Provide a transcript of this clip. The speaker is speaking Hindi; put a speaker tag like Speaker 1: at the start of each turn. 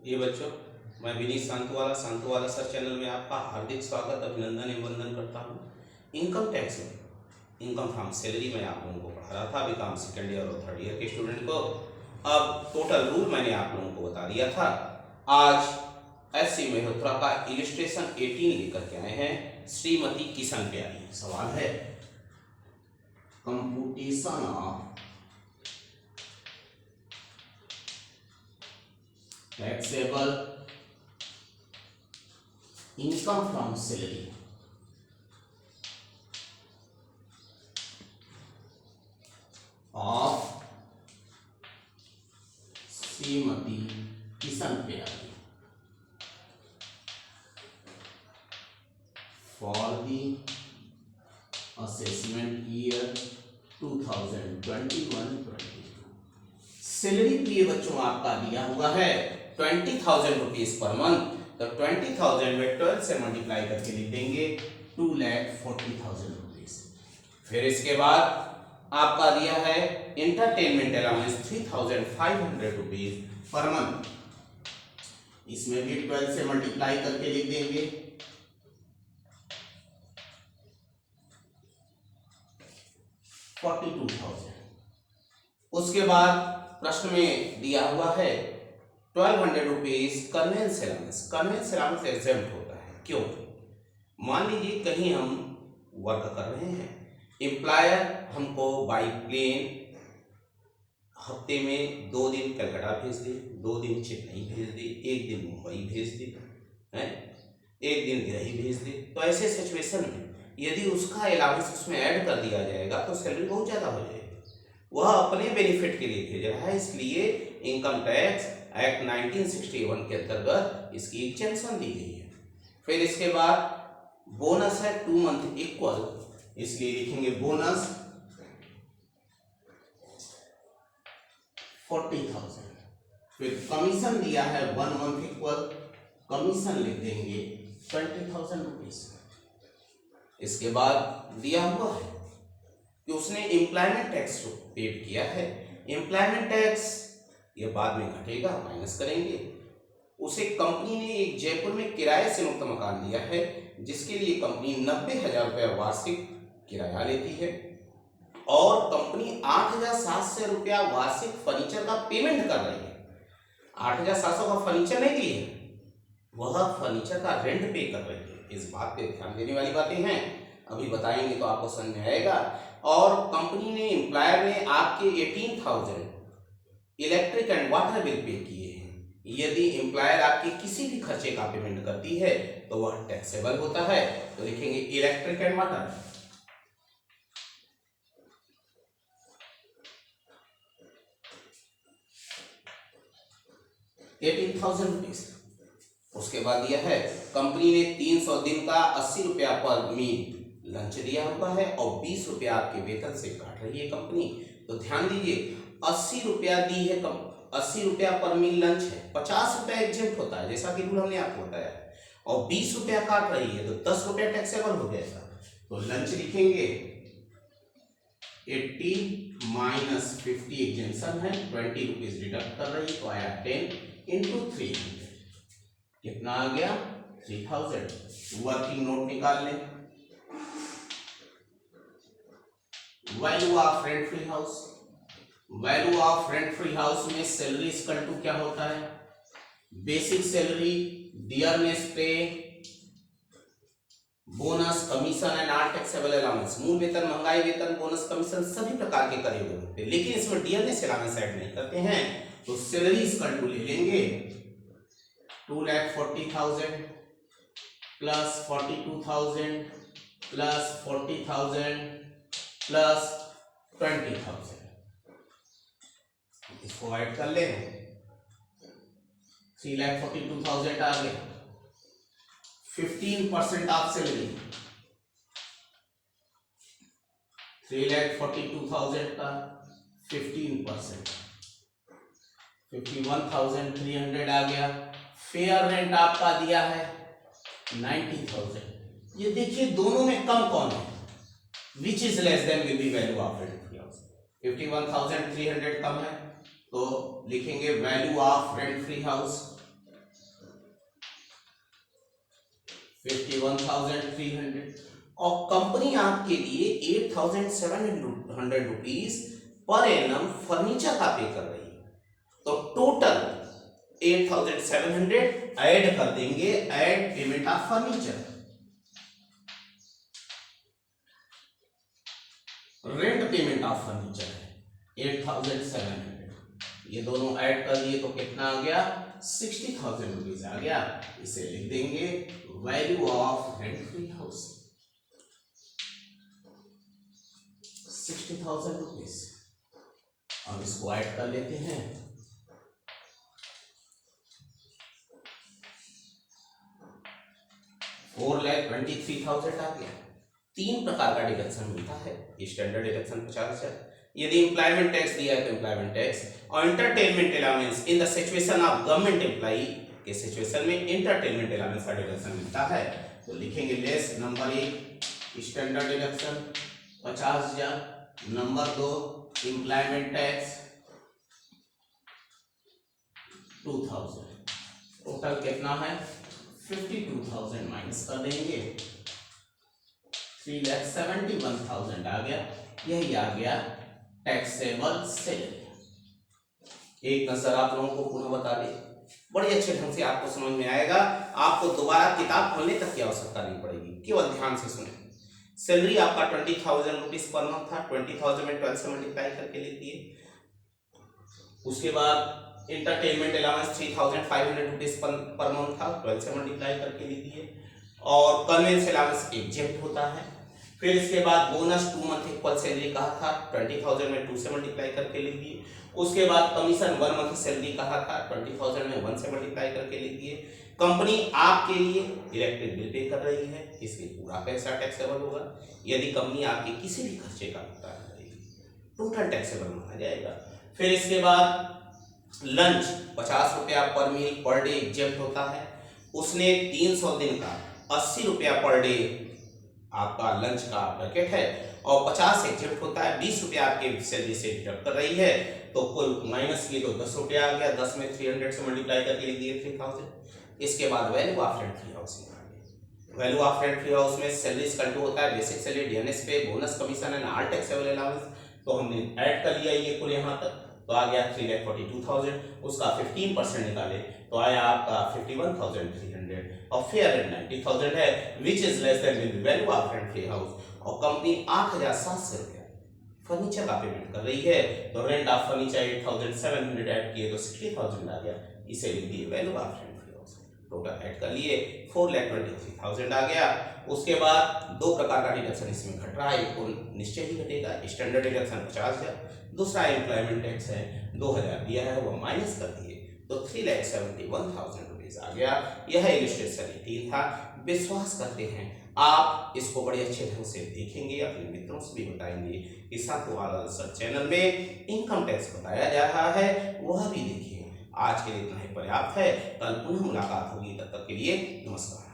Speaker 1: ये बच्चों, मैं विनीत सांतोवाला सर चैनल में आपका हार्दिक स्वागत अभिनंदन एवं वंदन करता हूँ। इनकम टैक्स में इनकम फ्रॉम सैलरी में आप लोगों को पढ़ा रहा था, बीकॉम सेकेंड ईयर और थर्ड ईयर के स्टूडेंट को। अब टोटल रूल मैंने आप लोगों को बता दिया था। आज एस.सी. मेहरोत्रा का इलिस्ट्रेशन 18 लेकर के आए हैं श्रीमती किशन प्यारी। सवाल है, computation of taxable income from salary of Shrimati Kishan प्यारी for the assessment year 2021-22। Salary पे बच्चों आपका दिया हुआ है 20,000 रुपीज पर मंथ। तो 20,000 में 12 से मल्टीप्लाई करके लिख देंगे 2,40,000 रुपीज। फिर इसके बाद आपका दिया है entertainment allowance 3,500 rupees per month. इसमें भी 12 से मल्टीप्लाई करके लिख देंगे 42,000। उसके बाद प्रश्न में दिया हुआ है 1,200 rupees convince allowance. Convince allowance exempt होता है, क्यों? मान लीजिए कहीं हम वर्क कर रहे हैं, एम्प्लॉयर हमको बाई प्लेन हफ्ते में 2 दिन कलकत्ता भेज दे, 2 दिन चेन्नई भेज दे, 1 दिन मुंबई भेज दे, है 1 दिन दिल्ली भेज दे। तो ऐसे सिचुएशन में यदि उसका अलाउंस उसमें ऐड कर दिया जाएगा तो सैलरी बहुत ज़्यादा हो जाएगी। वह अपने बेनिफिट के लिए भेज रहा है, इसलिए इनकम टैक्स एक्ट 1961 के अंतर्गत इसकी एक्सेम्पशन दी गई है। फिर इसके बाद बोनस है 2 मंथ इक्वल, इसलिए लिखेंगे बोनस 40,000। फिर कमीशन दिया है 1 मंथ इक्वल, कमीशन लिख देंगे 20,000 रुपीज। इसके बाद दिया हुआ है कि उसने एम्प्लॉयमेंट टैक्स पेड किया है। एम्प्लॉयमेंट टैक्स ये बाद में घटेगा, माइनस करेंगे। उसे कंपनी ने एक जयपुर में किराए से मुक्त मकान दिया है, जिसके लिए कंपनी 90,000 रुपया वार्षिक किराया लेती है और कंपनी 8,700 रुपया वार्षिक फर्नीचर का पेमेंट कर रही है। 8,700 का फर्नीचर नहीं दी है, वह फर्नीचर का रेंट पे कर रही है। इस बात पे ध्यान देने वाली बातें हैं, अभी बताएंगे तो आपको समझ में आएगा। और कंपनी ने एम्प्लॉयर ने आपके 18,000 electric and water bill pay किए हैं। यदि एम्प्लॉयर आपके किसी भी खर्चे का पेमेंट करती है तो वह टैक्सेबल होता है। तो लिखेंगे इलेक्ट्रिक एंड वाटर 18,000 रुपीज। उसके बाद दिया है कंपनी ने 300 दिन का 80 रुपया पर मील लंच दिया हुआ है और 20 रुपया आपके वेतन से काट रही है कंपनी। तो ध्यान दीजिए 80 रुपया दी है, 80 रुपया पर मील लंच है, 50 रुपया एग्जेम्प्ट होता है जैसा कि रूल हमने आपको बताया, और 20 रुपया काट रही है तो 10 रुपया टैक्सेबल हो जाएगा। तो लंच लिखेंगे 80 माइनस 50 एग्जेम्पशन है, 20 रुपीज डिडक्ट कर रही है तो आया 10 इंटू 300, कितना आ गया 3,000। वर्किंग नोट निकाल लें। Value of rent free house, value of rent free house में सैलरी इक्वल टू क्या होता है? बेसिक सैलरी, डियरनेस पे, bonus, commission and non taxable allowance. मूल वेतन, महंगाई वेतन, बोनस, कमीशन सभी प्रकार के करे हुए होते हैं, लेकिन इसमें डियरनेस अलाउंस ऐड नहीं करते हैं। तो सैलरी इक्वल टू ले लेंगे 2,40,000 प्लस 42,000 प्लस 40,000 प्लस 20,000। इसको ऐड कर ले 3,42,000 आ गया। 15% ऑफ सैलरी 3,42,000 का 15% 51,300 आ गया। फेयर रेंट आपका दिया है 90,000। ये देखिए दोनों में कम कौन है? Which is less than will be value of rent free house. 51,300 कम है तो लिखेंगे value of rent free house 51,300 और कंपनी आपके लिए 8,700 रुपीज पर एनम फर्नीचर का पे कर रही है, तो टोटल 8,700 ऐड कर देंगे, add payment of furniture, rent payment of furniture है 8,700, ये दोनों ऐड कर दिए तो कितना आ गया 60,000 रुपीज आ गया। इसे लिख देंगे value of rent free house 60,000 rupees. अब इसको ऐड कर लेते हैं, $4,23,000 आ गया। तीन प्रकार का डिडक्शन मिलता है, स्टैंडर्ड डिडक्शन 50,000, यदि एम्प्लॉयमेंट टैक्स दिया है तो एम्प्लॉयमेंट टैक्स, और entertainment allowance in the situation of government employee के सिचुएशन में एंटरटेनमेंट अलाउंस का डिडक्शन मिलता है। तो लिखेंगे less number 1 standard deduction 50,000, number 2 employment tax 2,000, total कितना है 52,000 माइनस कर देंगे 3,71,000 आ गया। यही आ गया टैक्सेबल सैलरी। एक नजर आप लोगों को पुनः बता दे, बड़े अच्छे ढंग से आपको समझ में आएगा, आपको दोबारा किताब खोलने तक की आवश्यकता नहीं पड़ेगी, केवल ध्यान से सुने। सैलरी आपका 20,000 रुपीज पर मंथ था, 20,000 में 12 से मल्टीप्लाई करके लिख दिए। उसके बाद entertainment allowance 3,500 rupees per month था, 12 से मल्टीप्लाई करके लिख दिए। और कन्वेंस अलाउंस एग्जेप्ट होता है। फिर इसके बाद बोनस 2 मंथ इक्वल सैलरी कहा था, 20,000 में 2 से मल्टीप्लाई करके लिख दिए। उसके बाद कमीशन 1 मंथ सैलरी कहा था, 20,000 में 1 से मल्टीप्लाई करके लिख दिए। कंपनी आपके लिए इलेक्ट्रिक बिल पे कर रही है, इसलिए पूरा पैसा टैक्सेबल होगा। यदि कंपनी आपके किसी भी खर्चे का भुगतान करेगी, टोटल टैक्सेबल माना जाएगा। फिर इसके बाद लंच 50 रुपया पर मील पर डे एग्जेप्ट होता है। उसने 300 दिन का 80 रुपया पर डे आपका लंच का पैकेट है, और 50 एग्जेप्ट होता है, 20 रुपया आपके सैलरी से डिडक्ट कर रही है, तो कुल माइनस किए तो 10 रुपया आ गया, 10 में 300 से मल्टीप्लाई करके लिख दिए 3,000। इसके बाद value of rent free house, value of rent free house में सैलरी इक्वल टू होता है बेसिक सैलरी, डीएनएस पे, bonus, commission and all taxable allowance. तो हमने ऐड कर लिया ये कुल यहाँ तक, तो आ गया 3,42,000, उसका 15% निकाले तो आया आपका 51,300, और फेयर रेट 90,000 है, which is less than the value of rent free house. और कंपनी 8,700 रुपया फर्नीचर का पेमेंट कर रही है, तो रेंट ऑफ फर्नीचर 8,700 ऐड किए तो 60,000 आ गया। इसे लिख दिए value of rent free house, total add कर लिए 4,23,000 आ गया। उसके बाद दो प्रकार का डिडक्शन इसमें घट रहा है, एक तो निश्चय ही घटेगा, स्टैंडर्ड डिडक्शन 50,000, दूसरा एम्प्लॉयमेंट टैक्स है 2,000 दिया है वो माइनस कर दिए तो 3,71,000 रुपीज आ गया। यह इलस्ट्रेशन 3 था। विश्वास करते हैं आप इसको बड़े अच्छे ढंग से देखेंगे, अपने मित्रों से भी बताएंगे कि सातवां सर चैनल में इनकम टैक्स बताया जा रहा है, वह भी देखिए। आज के लिए इतना ही पर्याप्त है, कल पुनः मुलाकात होगी, तब तक के लिए नमस्कार।